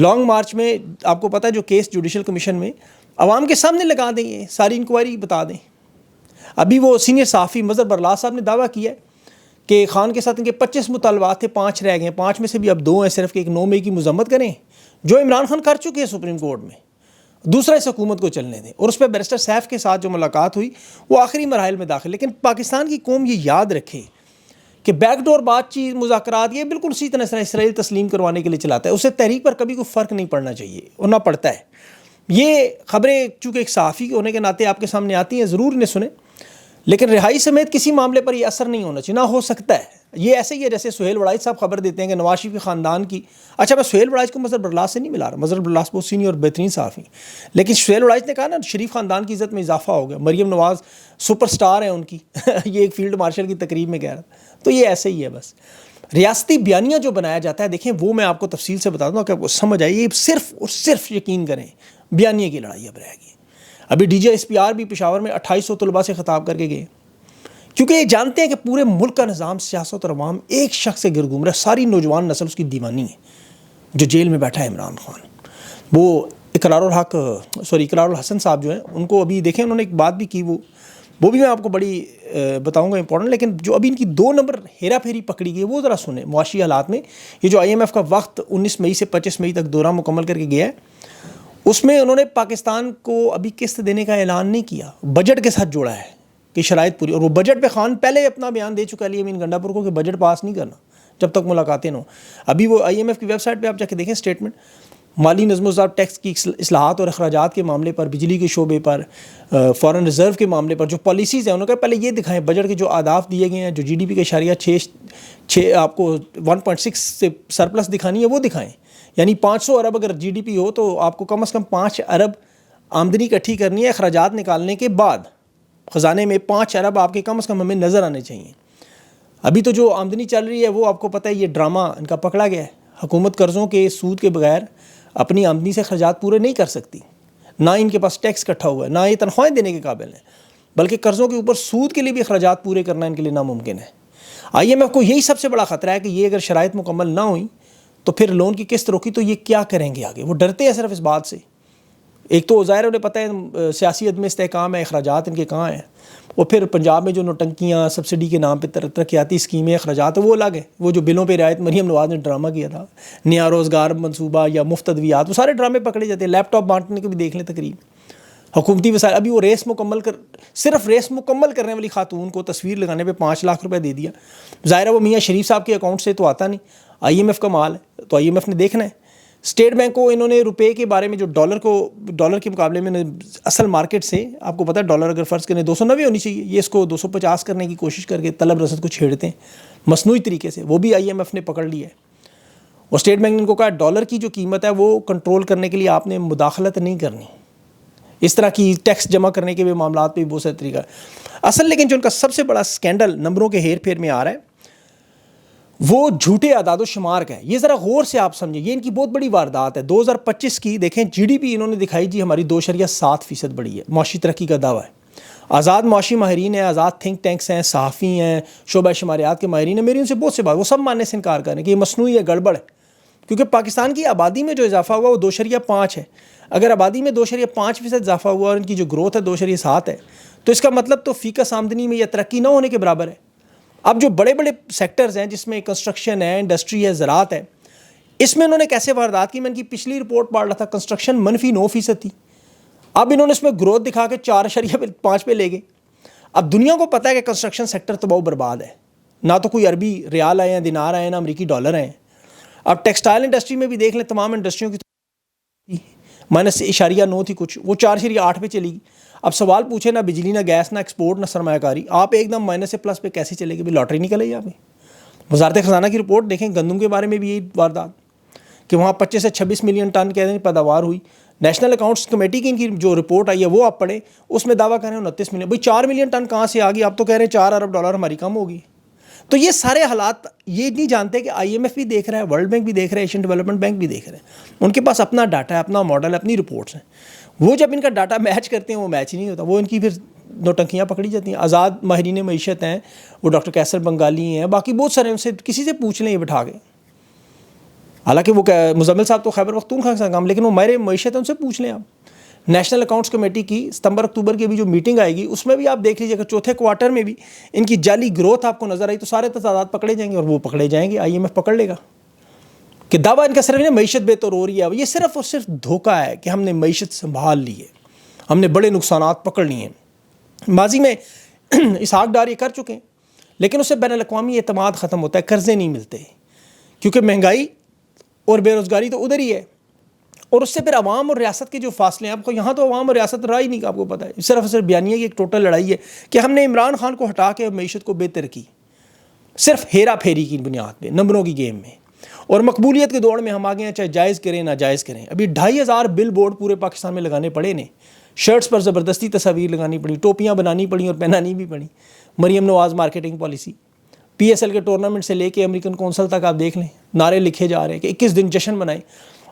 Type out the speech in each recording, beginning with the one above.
Long march میں آپ کو پتہ ہے جو کیس جوڈیشل کمیشن میں عوام کے سامنے لگا دیں، یہ ساری انکوائری بتا دیں. ابھی وہ سینئر صحافی مظہر برلا صاحب نے دعویٰ کیا ہے کہ خان کے ساتھ ان کے 25 مطالبات تھے، 5 رہ گئے، 5 میں سے بھی اب 2 ہیں صرف، کہ ایک 9 مئی کی مذمت کریں جو عمران خان کر چکے ہیں سپریم کورٹ میں، دوسرا اس حکومت کو چلنے دیں. اور اس پہ بیرسٹر سیف کے ساتھ جو ملاقات ہوئی وہ آخری مراحل میں داخل. لیکن پاکستان کی قوم یہ یاد رکھے کہ بیک ڈور بات چیت، مذاکرات، یہ بالکل اسی طرح اسرائیل تسلیم کروانے کے لیے چلاتا ہے. اسے تحریک پر کبھی کوئی فرق نہیں پڑنا چاہیے اور نہ پڑتا ہے. یہ خبریں چونکہ ایک صحافی ہونے کے ناطے آپ کے سامنے آتی ہیں، ضرور انہیں سنیں، لیکن رہائی سمیت کسی معاملے پر یہ اثر نہیں ہونا چاہیے، نہ ہو سکتا ہے. یہ ایسے ہی ہے جیسے سہیل وڑائچ صاحب خبر دیتے ہیں کہ نواز شریف کے خاندان کی، اچھا میں سہیل وڑائچ کو مظہر برلا سے نہیں ملا رہا، مظہر برلا بہت سینئر اور بہترین صحافی، لیکن سہیل وڑائچ نے کہا نا شریف خاندان کی عزت میں اضافہ ہو گیا، مریم نواز سپر سٹار ہیں ان کی یہ ایک فیلڈ مارشل کی تقریب میں کہہ رہا تھا. تو یہ ایسے ہی ہے بس. ریاستی بیانیہ جو بنایا جاتا ہے، دیکھیں وہ میں آپ کو تفصیل سے بتا دوں کہ آپ کو سمجھ آئے. یہ صرف اور صرف یقین کریں بیانیے کی لڑائی اب رہ گئی. ابھی D J S P R بھی پشاور میں 2800 طلباء سے خطاب کر کے گئے، کیونکہ یہ جانتے ہیں کہ پورے ملک کا نظام، سیاست اور عوام ایک شخص سے گر گھوم رہا ہے. ساری نوجوان نسل اس کی دیوانی ہے جو جیل میں بیٹھا ہے عمران خان. وہ اقرار الحسن صاحب جو ہیں ان کو ابھی دیکھیں انہوں نے ایک بات بھی کی، وہ بھی میں آپ کو بڑی بتاؤں گا امپورٹنٹ. لیکن جو ابھی ان کی 2 نمبر ہیرا پھیری پکڑی گئی وہ ذرا سنیں. معاشی حالات میں یہ جو آئی ایم ایف کا وقت 19 مئی سے 25 مئی تک دورہ مکمل کر کے گیا ہے، اس میں انہوں نے پاکستان کو ابھی قسط دینے کا اعلان نہیں کیا، بجٹ کے ساتھ جوڑا ہے کہ شرائط پوری. اور وہ بجٹ پہ خان پہلے اپنا بیان دے چکا علی امین گنڈا پور کو کہ بجٹ پاس نہیں کرنا جب تک ملاقاتیں نہ ہوں. ابھی وہ آئی ایم ایف کی ویب سائٹ پہ آپ جا کے دیکھیں اسٹیٹمنٹ، مالی نظم و ضبط، ٹیکس کی اصلاحات اور اخراجات کے معاملے پر، بجلی کے شعبے پر، فارن ریزرو کے معاملے پر جو پالیسیز ہیں انہوں نے کہا پہلے یہ دکھائیں بجٹ کے جو اہداف دیے گئے ہیں، جو جی ڈی پی کے اشاریہ 6 آپ کو 1.6 سے سرپلس دکھانی ہے وہ دکھائیں. یعنی 500 ارب اگر جی ڈی پی ہو تو آپ کو کم از کم 5 ارب آمدنی اکٹھی کرنی ہے. اخراجات نکالنے کے بعد خزانے میں 5 ارب آپ کے کم از کم ہمیں نظر آنے چاہیے. ابھی تو جو آمدنی چل رہی ہے وہ آپ کو پتہ ہے یہ ڈرامہ ان کا پکڑا گیا ہے. حکومت قرضوں کے سود کے بغیر اپنی آمدنی سے اخراجات پورے نہیں کر سکتی، نہ ان کے پاس ٹیکس اکٹھا ہوا ہے، نہ یہ تنخواہیں دینے کے قابل ہیں، بلکہ قرضوں کے اوپر سود کے لیے بھی اخراجات پورے کرنا ان کے لیے ناممکن ہے. آئی ایم ایف کو یہی سب سے بڑا خطرہ ہے کہ یہ اگر شرائط مکمل نہ ہوئیں تو پھر لون کی قسط روکی تو یہ کیا کریں گے آگے. وہ ڈرتے ہیں صرف اس بات سے. ایک تو ظاہر انہیں پتہ ہے سیاسی عدم استحکام ہے، اخراجات ان کے کہاں ہیں. اور پھر پنجاب میں جو نوٹنکیاں، سبسڈی کے نام پہ ترقیاتی اسکیمیں، اخراجات وہ الگ ہیں. وہ جو بلوں پہ رعایت مریم نواز نے ڈرامہ کیا تھا، نیا روزگار منصوبہ یا مفت ادویات، وہ سارے ڈرامے پکڑے جاتے ہیں. لیپ ٹاپ بانٹنے کے بھی دیکھ لیں تقریب، حکومتی وسائل. ابھی وہ صرف ریس مکمل کرنے والی خاتون کو تصویر لگانے پہ 5 لاکھ روپے دے دیا. ظاہر ہے وہ میاں شریف صاحب کے اکاؤنٹ سے تو آتا نہیں، آئی ایم ایف کا مال ہے تو آئی ایم ایف نے دیکھنا ہے. اسٹیٹ بینک کو انہوں نے روپے کے بارے میں جو ڈالر کے مقابلے میں اصل مارکیٹ سے آپ کو پتہ ہے ڈالر اگر فرض کریں 290 ہونی چاہیے، یہ اس کو 250 کرنے کی کوشش کر کے طلب رسد کو چھیڑتے ہیں مصنوعی طریقے سے. وہ بھی آئی ایم ایف نے پکڑ لیا ہے. اور اسٹیٹ بینک نے ان کو کہا ڈالر کی جو قیمت ہے وہ کنٹرول کرنے کے لیے آپ نے مداخلت نہیں کرنی. اس طرح کی ٹیکس جمع کرنے کے بھی معاملات پہ بھی بہت سارے طریقہ اصل. لیکن جو ان کا سب سے بڑا سکینڈل نمبروں کے ہیر پھیر میں آ رہا ہے وہ جھوٹے اعداد و شمار کا ہے. یہ ذرا غور سے آپ سمجھیں، یہ ان کی بہت بڑی واردات ہے. 2025 کی دیکھیں جی ڈی پی انہوں نے دکھائی جی ہماری 2.7% بڑھی ہے. معاشی ترقی کا دعویٰ ہے. آزاد معاشی ماہرین ہیں، آزاد تھنک ٹینکس ہیں، صحافی ہیں، شعبہ شماریات کے ماہرین ہیں، میری ان سے بہت سے بات وہ سب ماننے سے انکار کر رہے ہیں کہ یہ مصنوعی ہے، گڑبڑ ہے. کیونکہ پاکستان کی آبادی میں جو اضافہ ہوا وہ 2.5 ہے. اگر آبادی میں 2.5% اضافہ ہوا اور ان کی جو گروتھ ہے 2.7 ہے تو اس کا مطلب تو فیکس آمدنی میں یا ترقی نہ ہونے کے برابر ہے. اب جو بڑے بڑے سیکٹرز ہیں جس میں کنسٹرکشن ہے، انڈسٹری ہے، زراعت ہے، اس میں انہوں نے کیسے واردات کی. میں ان کی پچھلی رپورٹ پڑھ رہا تھا، کنسٹرکشن -9% تھی. اب انہوں نے اس میں گروتھ دکھا کے 4.5 پہ لے گئے. اب دنیا کو پتہ ہے کہ کنسٹرکشن سیکٹر تو بہت برباد ہے، نہ تو کوئی عربی ریال آئے ہیں، دینار آئے ہیں، نہ امریکی ڈالر آئے ہیں. اب ٹیکسٹائل انڈسٹری میں بھی دیکھ لیں، تمام انڈسٹریوں کی -0.9 تھی کچھ، وہ 4.8 پہ چلی گئی. اب سوال پوچھے نہ بجلی، نہ گیس، نہ ایکسپورٹ، نہ سرمایہ کاری، آپ ایک دم مائنس سے پلس پہ کیسے چلے گی؟ لاٹری نکل آئی آپ کی. وزارت خزانہ کی رپورٹ دیکھیں، گندم کے بارے میں بھی یہی واردات کہ وہاں 25 سے 26 ملین ٹن کہتے ہیں پیداوار ہوئی. نیشنل اکاؤنٹس کمیٹی کی ان کی جو رپورٹ آئی ہے وہ آپ پڑھیں، اس میں دعویٰ کر رہے ہیں 29 ملین. بھائی 4 ملین ٹن کہاں سے آ گئی؟ آپ تو کہہ رہے ہیں 4 ارب ڈالر ہماری کم ہوگی. تو یہ سارے حالات یہ نہیں جانتے کہ آئی ایم ایف بھی دیکھ رہا ہے، ورلڈ بینک بھی دیکھ رہا ہے، ایشین ڈیولپمنٹ بینک بھی دیکھ رہے ہیں. ان کے پاس اپنا ڈاٹا ہے، اپنا ماڈل ہے، اپنی رپورٹس ہیں. وہ جب ان کا ڈاٹا میچ کرتے ہیں وہ میچ ہی نہیں ہوتا، وہ ان کی پھر نوٹنکیاں پکڑی جاتی ہیں. آزاد ماہرین معیشت ہیں، وہ ڈاکٹر کیسر بنگالی ہیں، باقی بہت سارے، ان سے کسی سے پوچھ لیں یہ بٹھا کے. حالانکہ وہ مزمل صاحب تو خیبر پختونخوا کا کام، لیکن وہ میرے معیشت ہے، ان سے پوچھ لیں آپ۔ نیشنل اکاؤنٹس کمیٹی کی ستمبر اکتوبر کی بھی جو میٹنگ آئے گی، اس میں بھی آپ دیکھ لیجیے کہ چوتھے کوارٹر میں بھی ان کی جعلی گروتھ آپ کو نظر آئی تو سارے تعداد پکڑے جائیں گے، اور وہ پکڑے جائیں گے، IMF پکڑ لے گا کہ دعویٰ ان کا صرف نہیں معیشت بہتر ہو رہی ہے، یہ صرف اور صرف دھوکہ ہے کہ ہم نے معیشت سنبھال لی ہے، ہم نے بڑے نقصانات پکڑ لیے ہیں۔ ماضی میں اسحاق ڈار یہ کر چکے ہیں، لیکن اس سے بین الاقوامی اعتماد ختم ہوتا ہے، قرضے نہیں ملتے، کیونکہ مہنگائی اور بے روزگاری تو ادھر ہی ہے، اور اس سے پھر عوام اور ریاست کے جو فاصلے ہیں، آپ کو یہاں تو عوام اور ریاست رہا ہی نہیں، آپ کو پتہ ہے، صرف اور صرف بیانیے کی ایک ٹوٹل لڑائی ہے کہ ہم نے عمران خان کو ہٹا کے معیشت کو بہتر کی، صرف ہیرا پھیری کی بنیاد پہ، نمبروں کی گیم میں، اور مقبولیت کے دوڑ میں ہم آگے ہیں، چاہے جائز کریں ناجائز کریں۔ ابھی 2500 بل بورڈ پورے پاکستان میں لگانے پڑے نے، شرٹس پر زبردستی تصاویر لگانی پڑی، ٹوپیاں بنانی پڑیں اور پہنانی بھی پڑیں، Maryam Nawaz marketing policy, PSL کے ٹورنامنٹ سے لے کے امریکن کونسل تک آپ دیکھ لیں، نعرے لکھے جا رہے ہیں کہ 21 دن جشن منائیں۔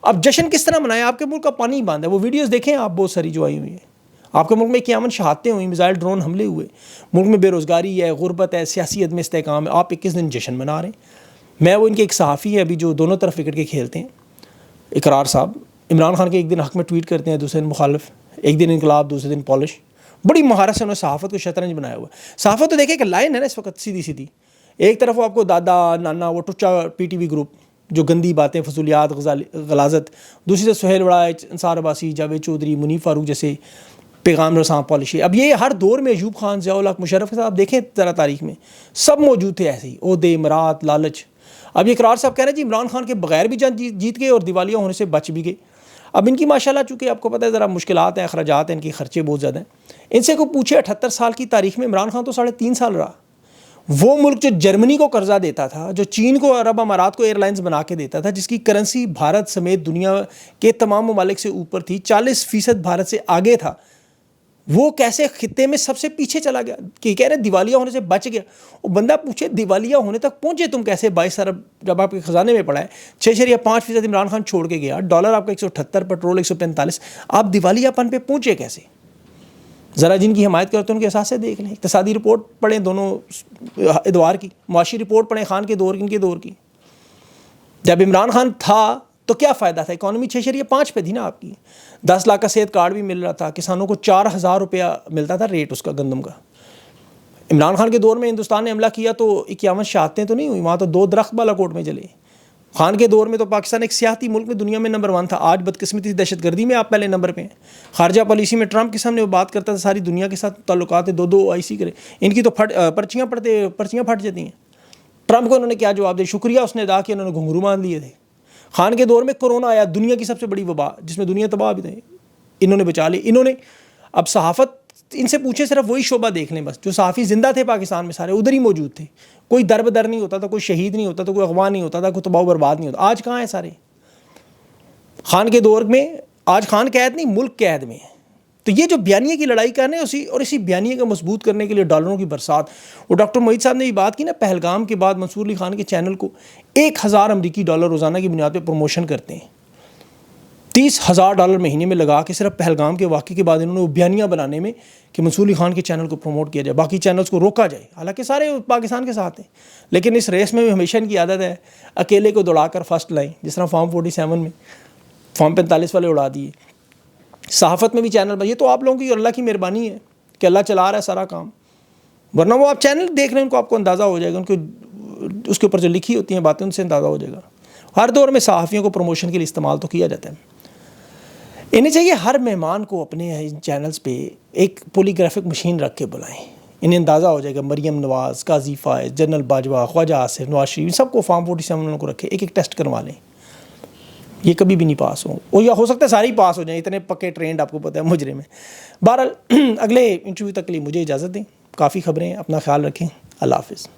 اب جشن کس طرح منائیں؟ آپ کے ملک کا پانی باندھ ہے، وہ ویڈیوز دیکھیں آپ بہت ساری جو آئی ہوئی ہیں، آپ کے ملک میں 51 شہادتیں ہوئیں، میزائل ڈرون حملے ہوئے، ملک میں بے روزگاری ہے، غربت ہے، سیاسی عدم استحکام ہے، آپ 21 دن جشن منا رہے ہیں۔ میں وہ ان کے ایک صحافی ہیں ابھی جو دونوں طرف وکٹ کے کھیلتے ہیں، اقرار صاحب، عمران خان کے ایک دن حق میں ٹویٹ کرتے ہیں، دوسرے دن مخالف، ایک دن انقلاب، دوسرے دن پالش، بڑی مہارت سے انہوں نے صحافت کو شطرنج بنایا ہوا ہے۔ صحافت تو دیکھیں کہ لائن ہے نا اس وقت سیدھی سیدھی، ایک طرف وہ آپ کو دادا نانا وہ ٹچا PTV گروپ جو گندی باتیں، فضولیات، غلاظت، دوسری طرف سہیل وڑائچ، انصار عباسی، جاوید چودھری، منیف فاروق جیسے پیغام رساں پالیسی۔ اب یہ ہر دور میں ایوب خان، ضیاء الحق، مشرف کے ساتھ آپ دیکھیں ذرا تاریخ میں سب موجود تھے ایسے ہی، عہدے، امارات، لالچ۔ اب یہ اقرار صاحب کہہ رہے ہیں جی عمران خان کے بغیر بھی جنگ جیت گئے اور دیوالیہ ہونے سے بچ بھی گئے۔ اب ان کی ماشاءاللہ چونکہ آپ کو پتہ ہے ذرا مشکلات ہیں، اخراجات ہیں، ان کی خرچے بہت زیادہ ہیں، ان سے کوئی پوچھے 78 سال کی تاریخ میں عمران خان تو 3.5 سال رہا۔ وہ ملک جو جرمنی کو قرضہ دیتا تھا، جو چین کو، عرب امارات کو ایئر لائنز بنا کے دیتا تھا، جس کی کرنسی بھارت سمیت دنیا کے تمام ممالک سے اوپر تھی، 40% بھارت سے آگے تھا، وہ کیسے خطے میں سب سے پیچھے چلا گیا کہ کہہ رہے دیوالیہ ہونے سے بچ گیا۔ وہ بندہ پوچھے دیوالیہ ہونے تک پہنچے تم کیسے؟ 22 ارب جب آپ کے خزانے میں پڑا ہے، 6.5% عمران خان چھوڑ کے گیا، ڈالر آپ کا 178، پیٹرول 145، آپ دیوالیہ پن پہ پہنچے کیسے؟ ذرا جن کی حمایت کرتے ہیں ان کے احساس سے دیکھ لیں، اقتصادی رپورٹ پڑھیں دونوں ادوار کی، معاشی رپورٹ پڑھیں خان کے دور کی، ان کے دور کی۔ جب عمران خان تھا تو کیا فائدہ تھا؟ اکانومی 6.5 پہ تھی نا آپ کی، 10 لاکھ کا صحت کارڈ بھی مل رہا تھا، کسانوں کو 4,000 روپیہ ملتا تھا ریٹ اس کا گندم کا۔ عمران خان کے دور میں ہندوستان نے حملہ کیا تو 51 شہادتیں تو نہیں ہوئی، وہاں تو 2 درخت بالاکوٹ میں جلے۔ خان کے دور میں تو پاکستان ایک سیاحتی ملک میں دنیا میں نمبر 1 تھا، آج بدقسمتی دہشت گردی میں آپ پہلے نمبر پہ ہیں۔ خارجہ پالیسی میں ٹرمپ کے سامنے وہ بات کرتا تھا ساری دنیا کے ساتھ تعلقات 2 IC کرے، ان کی تو پرچیاں پھٹ جاتی ہیں۔ ٹرمپ کو انہوں نے کیا جواب دیا؟ شکریہ اس نے ادا کیا، انہوں نے گھنگرو باندھ لیے تھے۔ خان کے دور میں کورونا آیا، دنیا کی سب سے بڑی وبا جس میں دنیا تباہ بھی تھی، انہوں نے بچا لی۔ انہوں نے اب صحافت ان سے پوچھے، صرف وہی شعبہ دیکھ لیں بس، جو صحافی زندہ تھے پاکستان میں سارے ادھر ہی موجود تھے، کوئی در بدر نہیں ہوتا تھا، کوئی شہید نہیں ہوتا تھا، کوئی اغوا نہیں ہوتا تھا، کوئی تباہ و برباد نہیں ہوتا۔ آج کہاں ہیں سارے؟ خان کے دور میں آج خان قید نہیں، ملک قید میں ہے۔ تو یہ جو بیانیے کی لڑائی کرنے اسی بیانیے کو مضبوط کرنے کے لیے ڈالروں کی برسات، وہ ڈاکٹر معید صاحب نے یہ بات کی نا، پہلگام کے بعد منصور علی خان کے چینل کو 1000 امریکی ڈالر روزانہ کی بنیاد پہ پروموشن کرتے ہیں، $30,000 مہینے میں لگا کے صرف پہلگام کے واقعے کے بعد انہوں نے وہ بیانیہ بنانے میں کہ منصور علی خان کے چینل کو پروموٹ کیا جائے، باقی چینلز کو روکا جائے، حالانکہ سارے پاکستان کے ساتھ ہیں، لیکن اس ریس میں ہمیشہ ان کی عادت ہے اکیلے کو دوڑا کر فرسٹ لائیں، جس طرح فارم 47 میں فارم 45 والے اڑا دیے۔ صحافت میں بھی چینل، یہ تو آپ لوگوں کی اللہ کی مہربانی ہے کہ اللہ چلا رہا ہے سارا کام، ورنہ وہ آپ چینل دیکھ رہے ہیں ان کو آپ کو اندازہ ہو جائے گا، ان کو اس کے اوپر جو لکھی ہوتی ہیں باتیں ان سے اندازہ ہو جائے گا۔ ہر دور میں صحافیوں کو پروموشن کے لیے استعمال تو کیا جاتا ہے۔ انہیں چاہیے ہر مہمان کو اپنے چینلز پہ ایک پولیگرافک مشین رکھ کے بلائیں، انہیں اندازہ ہو جائے گا مریم نواز، قاضی فائز، جنرل باجوہ، خواجہ آصف، نواز شریف، سب کو فارم 47 کو رکھے، ایک ٹیسٹ کروا لیں، یہ کبھی بھی نہیں پاس ہو، یا ہو سکتا ہے سارے ہی پاس ہو جائیں، اتنے پکے ٹرینڈ آپ کو پتہ ہے مجرم ہیں۔ بہرحال اگلے انٹرویو تک کے لیے مجھے اجازت دیں، کافی خبریں ہیں، اپنا خیال رکھیں، اللہ حافظ۔